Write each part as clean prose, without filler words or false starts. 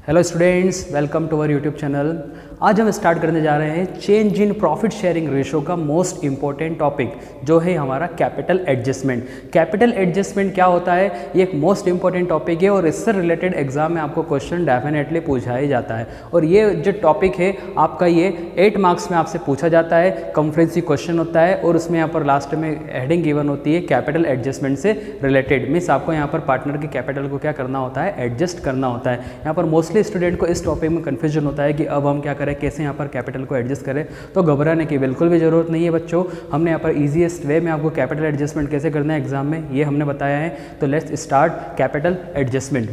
Hello students, welcome to our YouTube channel. आज हम start करने जा रहे हैं change in profit sharing ratio का मोस्ट इंपॉर्टेंट टॉपिक जो है हमारा कैपिटल एडजस्टमेंट। कैपिटल एडजस्टमेंट क्या होता है, ये एक मोस्ट इंपॉर्टेंट टॉपिक है और इससे रिलेटेड एग्जाम में आपको क्वेश्चन डेफिनेटली पूछा ही जाता है। और ये जो टॉपिक है आपका ये 8 मार्क्स में आपसे पूछा जाता है, कॉन्फ्रेंसिव क्वेश्चन होता है और उसमें यहाँ पर लास्ट में हेडिंग गिवन होती है कैपिटल एडजस्टमेंट से रिलेटेड। मीन्स आपको यहाँ पर पार्टनर के कैपिटल को क्या करना होता है, एडजस्ट करना होता है। यहाँ पर मोस्टली स्टूडेंट को इस टॉपिक में कन्फ्यूजन होता है कि अब हम क्या करें, कैसे यहाँ पर कैपिटल को एडजस्ट करें। तो घबराने की बिल्कुल भी ज़रूरत नहीं है बच्चों। हमने यहाँ पर ईजीएस्ट वे में आपको कैपिटल एडजस्टमेंट कैसे करना है एग्जाम में ये हमने बताया है। तो लेट्स स्टार्ट कैपिटल एडजस्टमेंट।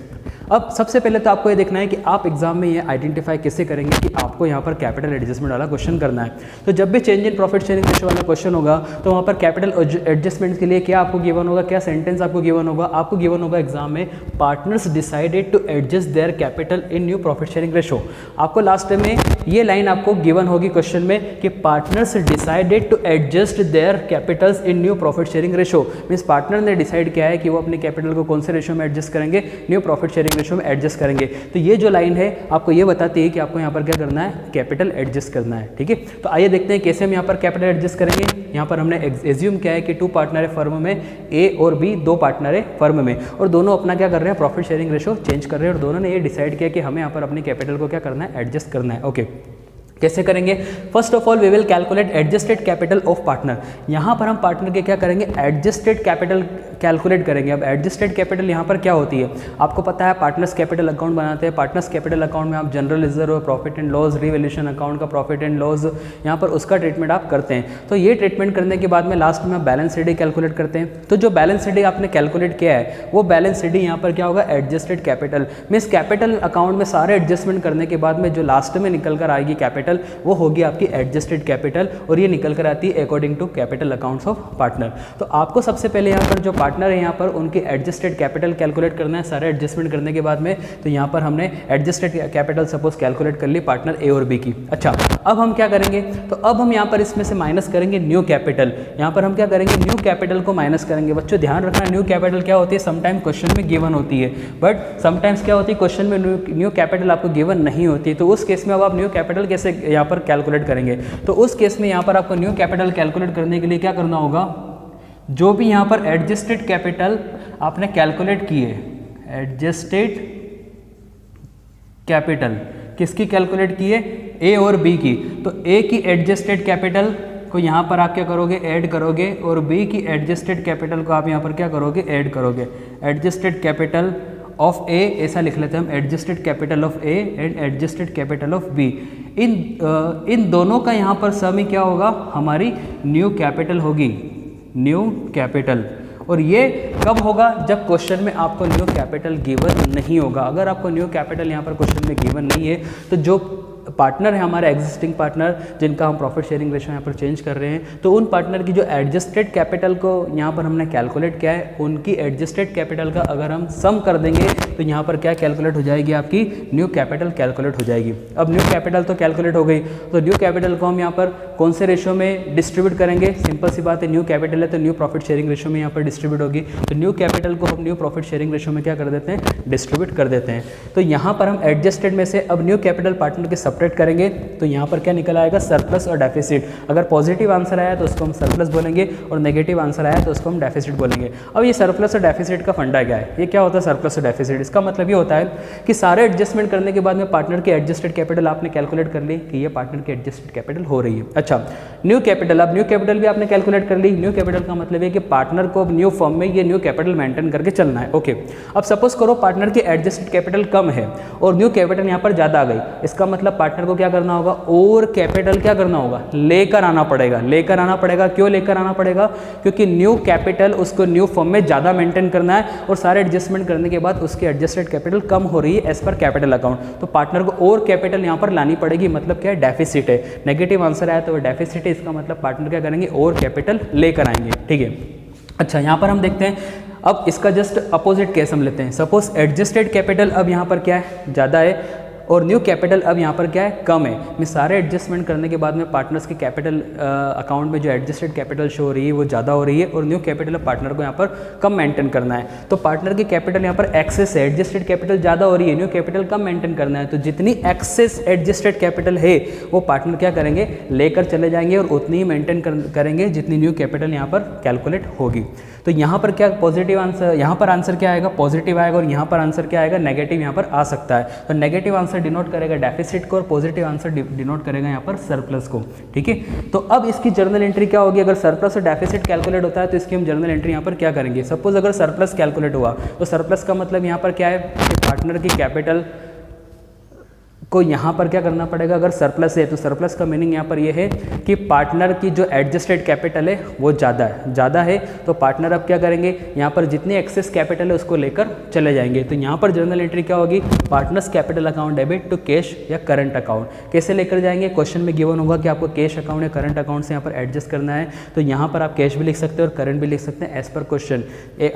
अब सबसे पहले तो आपको ये देखना है कि आप एग्जाम में ये आइडेंटिफाई कैसे करेंगे कि आपको यहाँ पर कैपिटल एडजस्टमेंट वाला क्वेश्चन करना है। तो जब भी change in profit sharing ratio वाला क्वेश्चन होगा तो वहाँ पर कैपिटल एडजस्टमेंट के लिए क्या आपको गिवन होगा, क्या सेंटेंस आपको गिवन होगा, आपको गिवन होगा एग्जाम में partners decided to adjust their capital in new profit sharing ratio. आपको लास्ट में ये लाइन आपको गिवन होगी क्वेश्चन में कि partners decided to adjust their capitals in new profit sharing ratio. Means partner ने डिसाइड किया है कि वो अपने कैपिटल को कौन से रेशो में एडजस्ट करेंगे, न्यू प्रॉफिट शेयरिंग रेशो में एडजस्ट करेंगे। तो ये जो लाइन है आपको ये बताती है कि आपको यहाँ पर क्या करना है, कैपिटल एडजस्ट करना है। ठीक है, तो आइए देखते हैं कैसे हम यहाँ पर कैपिटल एडजस्ट करेंगे। यहाँ पर हमने एज्यूम किया है कि 2 पार्टनर है फर्म में, ए और बी 2 पार्टनर है फर्म में और दोनों अपना क्या कर रहे हैं, प्रॉफिट शेयरिंग रेशो चेंज कर रहे हैं और दोनों ने ये डिसाइड किया कि हमें यहाँ पर अपनी कैपिटल को क्या करना है, एडजस्ट करना है। ओके, कैसे करेंगे? First of all we will calculate adjusted capital of partner. यहाँ पर हम पार्टनर के क्या करेंगे, एडजस्टेड कैपिटल कैलकुलेट करेंगे। अब एडजस्टेड कैपिटल यहाँ पर क्या होती है, आपको पता है पार्टनर्स कैपिटल अकाउंट बनाते हैं। पार्टनर्स कैपिटल अकाउंट में आप general reserve, profit and loss, revaluation account का प्रॉफिट एंड लॉस यहाँ पर उसका ट्रीटमेंट आप करते हैं। तो ये ट्रीटमेंट करने के बाद में लास्ट में आप बैलेंस शीट कैलकुलेट करते हैं। तो जो बैलेंस शीट आपने कैलकुलेट किया है वो बैलेंस शीट यहाँ पर क्या होगा, adjusted capital. Means capital account में सारे एडजस्टमेंट करने के बाद में जो लास्ट में निकल कर आएगी कैपिटल वो होगी आपकी एडजस्टेड कैपिटल और ये निकल कर आती है according to capital accounts of partner. तो आपको सबसे पहले यहाँ पर जो पार्टनर है यहाँ पर उनकी एडजस्टेड कैपिटल कैलकुलेट करना है। सारे एडजस्टमेंट करने के बाद में तो यहाँ पर हमने एडजस्टेड कैपिटल सपोज कैलकुलेट कर ली पार्टनर ए और बी की। अच्छा, अब हम क्या करेंगे, तो अब हम यहाँ पर इसमें से माइनस करेंगे न्यू कैपिटल। यहाँ पर हम क्या करेंगे, न्यू कैपिटल को माइनस करेंगे। बच्चों ध्यान रखना, न्यू कैपिटल क्या होती है, समटाइम क्वेश्चन में गिवन होती है बट समटाइम्स क्या होती है, क्वेश्चन में न्यू कैपिटल आपको गिवन नहीं होती। तो उस केस में अब आप न्यू कैपिटल कैसे यहाँ पर कैलकुलेट करेंगे, तो उस केस में यहाँ पर आपको न्यू कैपिटल कैलकुलेट करने के लिए क्या करना होगा, जो भी यहाँ पर एडजस्टेड कैपिटल आपने कैलकुलेट की है, एडजस्टेड कैपिटल किसकी कैलकुलेट की है, ए और बी की। तो ए की एडजस्टेड कैपिटल को यहाँ पर आप क्या करोगे, ऐड करोगे और बी की एडजस्टेड कैपिटल को आप यहाँ पर क्या करोगे, ऐड करोगे। एडजस्टेड कैपिटल ऑफ ए ऐसा लिख लेते हैं हम, adjusted capital of A and adjusted capital of B. इन दोनों का यहाँ पर सम ही क्या होगा, हमारी न्यू कैपिटल होगी, न्यू कैपिटल। और ये कब होगा, जब क्वेश्चन में आपको न्यू कैपिटल गिवन नहीं होगा। अगर आपको न्यू कैपिटल यहाँ पर क्वेश्चन में गिवन नहीं है तो जो पार्टनर है हमारे एग्जिस्टिंग पार्टनर जिनका हम प्रॉफिट शेयरिंग रेशो यहाँ पर चेंज कर रहे हैं, तो उन पार्टनर की जो एडजस्टेड कैपिटल को यहाँ पर हमने कैलकुलेट किया है उनकी एडजस्टेड कैपिटल का अगर हम सम कर देंगे तो यहाँ पर क्या कैलकुलेट हो जाएगी, आपकी न्यू कैपिटल कैलकुलेट हो जाएगी। अब न्यू कैपिटल तो कैलकुलेट हो गई, तो न्यू कैपिटल को हम यहाँ पर कौन से रेशो में डिस्ट्रीब्यूट करेंगे, सिंपल सी बात है, न्यू कैपिटल है तो न्यू प्रॉफिट शेयरिंग रेशो में यहाँ पर डिस्ट्रीब्यूट होगी। तो न्यू कैपिटल को हम न्यू प्रॉफिट शेयरिंग रेशो में क्या कर देते हैं, डिस्ट्रीब्यूट कर देते हैं। तो यहाँ पर हम एडजस्टेड में से अब न्यू कैपिटल पार्टनर के सेपरेट करेंगे तो यहाँ पर क्या निकल आएगा, सरप्लस और डेफिसिट। अगर पॉजिटिव आंसर आया तो उसको हम सरप्लस बोलेंगे और नेगेटिव आंसर आया तो उसको हम डेफिसिट बोलेंगे। अब ये सरप्लस और डेफिसिट का फंडा क्या है, ये क्या होता है सरप्लस और डेफिसिट, इसका मतलब ये होता है कि सारे एडजस्टमेंट करने के बाद में पार्टनर की एडजस्टेड कैपिटल आपने कैलकुलेट कर ली कि ये पार्टनर की एडजस्टेड कैपिटल हो रही है। अच्छा, न्यू कैपिटल, अब न्यू कैपिटल भी आपने कैलकुलेट कर ली। न्यू कैपिटल का मतलब है कि पार्टनर को अब न्यू फॉर्म में ये न्यू कैपिटल मेंटेन करके चलना है। ओके, अब सपोज करो पार्टनर की एडजस्टेड कैपिटल कम है और न्यू कैपिटल यहाँ पर ज़्यादा आ गई, इसका मतलब पार्टनर को क्या करना होगा, और कैपिटल क्या करना होगा, लेकर आना पड़ेगा। लेकर आना पड़ेगा, क्यों लेकर आना पड़ेगा, क्योंकि न्यू कैपिटल उसको न्यू फॉर्म में ज़्यादा मेंटेन करना है और सारे एडजस्टमेंट करने के बाद उसकी एडजस्टेड कैपिटल कम हो रही है एज पर कैपिटल अकाउंट। तो पार्टनर को और कैपिटल यहाँ पर लानी पड़ेगी, मतलब क्या है, डेफिसिट है। नेगेटिव आंसर आया तो वो डेफिसिट है, इसका मतलब पार्टनर क्या करेंगे, और कैपिटल लेकर आएंगे। ठीक है, अच्छा यहाँ पर हम देखते हैं अब इसका जस्ट अपोजिट केस हम लेते हैं। सपोज एडजस्टेड कैपिटल अब यहाँ पर क्या है, ज़्यादा है और न्यू कैपिटल अब यहाँ पर क्या है, कम है। मैं सारे एडजस्टमेंट करने के बाद में पार्टनर्स के कैपिटल अकाउंट में जो एडजस्टेड कैपिटल शो हो रही है वो ज़्यादा हो रही है और न्यू कैपिटल पार्टनर को यहाँ पर कम मेंटेन करना है। तो पार्टनर की कैपिटल यहाँ पर एक्सेस है, एडजस्टेड कैपिटल ज़्यादा हो रही है, न्यू कैपिटल कम मेंटेन करना है। तो जितनी एक्सेस एडजस्टेड कैपिटल है वो पार्टनर क्या करेंगे, लेकर चले जाएंगे और उतनी ही मेंटेन करेंगे जितनी न्यू कैपिटल यहाँ पर कैलकुलेट होगी। तो यहाँ पर क्या पॉजिटिव आंसर, यहाँ पर आंसर क्या आएगा, पॉजिटिव आएगा और यहाँ पर आंसर क्या आएगा, नेगेटिव यहाँ पर आ सकता है। तो नेगेटिव आंसर डिनोट करेगा डेफिसिट को और पॉजिटिव आंसर डिनोट करेगा यहाँ पर सरप्लस को। ठीक है, तो अब इसकी जर्नल एंट्री क्या होगी, अगर सरप्लस और डेफिसिट कैलकुलेट होता है तो इसकी हम जर्नल एंट्री यहाँ पर क्या करेंगे। सपोज अगर सरप्लस कैलकुलेट हुआ तो सरप्लस का मतलब यहाँ पर क्या है कि पार्टनर की कैपिटल को यहाँ पर क्या करना पड़ेगा, अगर सरप्लस है तो सरप्लस का मीनिंग यहाँ पर ये है कि पार्टनर की जो एडजस्टेड कैपिटल है वो ज़्यादा है। तो पार्टनर अब क्या करेंगे, यहाँ पर जितनी एक्सेस कैपिटल है उसको लेकर चले जाएंगे। तो यहाँ पर जर्नल एंट्री क्या होगी, partners capital account debit to cash या करंट अकाउंट। कैसे लेकर जाएंगे, क्वेश्चन में गिवन होगा कि आपको कैश अकाउंट या करंट अकाउंट से यहाँ पर एडजस्ट करना है। तो यहाँ पर आप कैश भी लिख सकते हैं और करंट भी लिख सकते हैं as per question.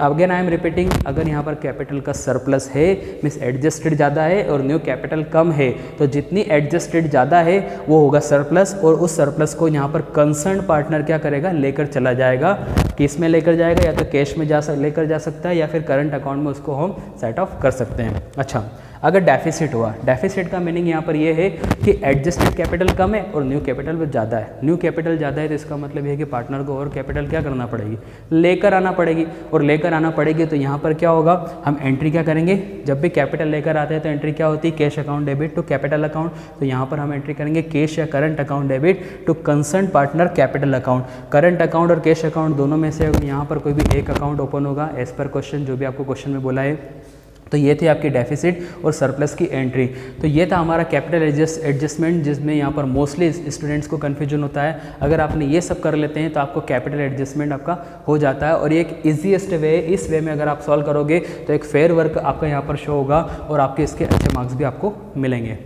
Again I am repeating, अगर यहाँ पर कैपिटल का सरप्लस है मीन्स एडजस्टेड ज़्यादा है और न्यू कैपिटल कम है, तो जितनी एडजस्टेड ज़्यादा है वो होगा सरप्लस और उस सरप्लस को यहाँ पर कंसर्न पार्टनर क्या करेगा, लेकर चला जाएगा। किस में लेकर जाएगा, या तो कैश में लेकर जा सकता है या फिर करंट अकाउंट में उसको हम सेट ऑफ कर सकते हैं। अच्छा, अगर डेफिसिट हुआ, डेफिसिट का मीनिंग यहाँ पर ये है कि एडजस्टेड कैपिटल कम है और न्यू कैपिटल ज़्यादा है। न्यू कैपिटल ज़्यादा है तो इसका मतलब ये है कि पार्टनर को और कैपिटल क्या करना पड़ेगी, लेकर आना पड़ेगी। और लेकर आना पड़ेगी तो यहाँ पर क्या होगा, हम एंट्री क्या करेंगे, जब भी कैपिटल लेकर आते हैं तो एंट्री क्या होती है, cash account debit to capital account. तो यहाँ पर हम एंट्री करेंगे कैश या current account debit to concern partner capital account. Current account और कैश अकाउंट दोनों में से यहाँ पर कोई भी एक अकाउंट ओपन होगा एज पर क्वेश्चन, जो भी आपको क्वेश्चन में बोला है। तो ये थी आपकी डेफिसिट और सरप्लस की एंट्री। तो ये था हमारा कैपिटल एडजस्टमेंट, जिसमें यहाँ पर मोस्टली स्टूडेंट्स को कन्फ्यूजन होता है। अगर आपने ये सब कर लेते हैं तो आपको कैपिटल एडजस्टमेंट आपका हो जाता है और ये एक ईजीएस्ट वे। इस वे में अगर आप सॉल्व करोगे तो एक फेयर वर्क आपका यहाँ पर शो होगा और आपके इसके अच्छे मार्क्स भी आपको मिलेंगे।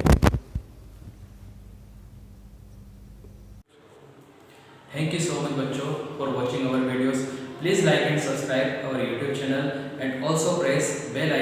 Thank you so much बच्चों for watching our videos. Please like and subscribe our YouTube channel and also press bell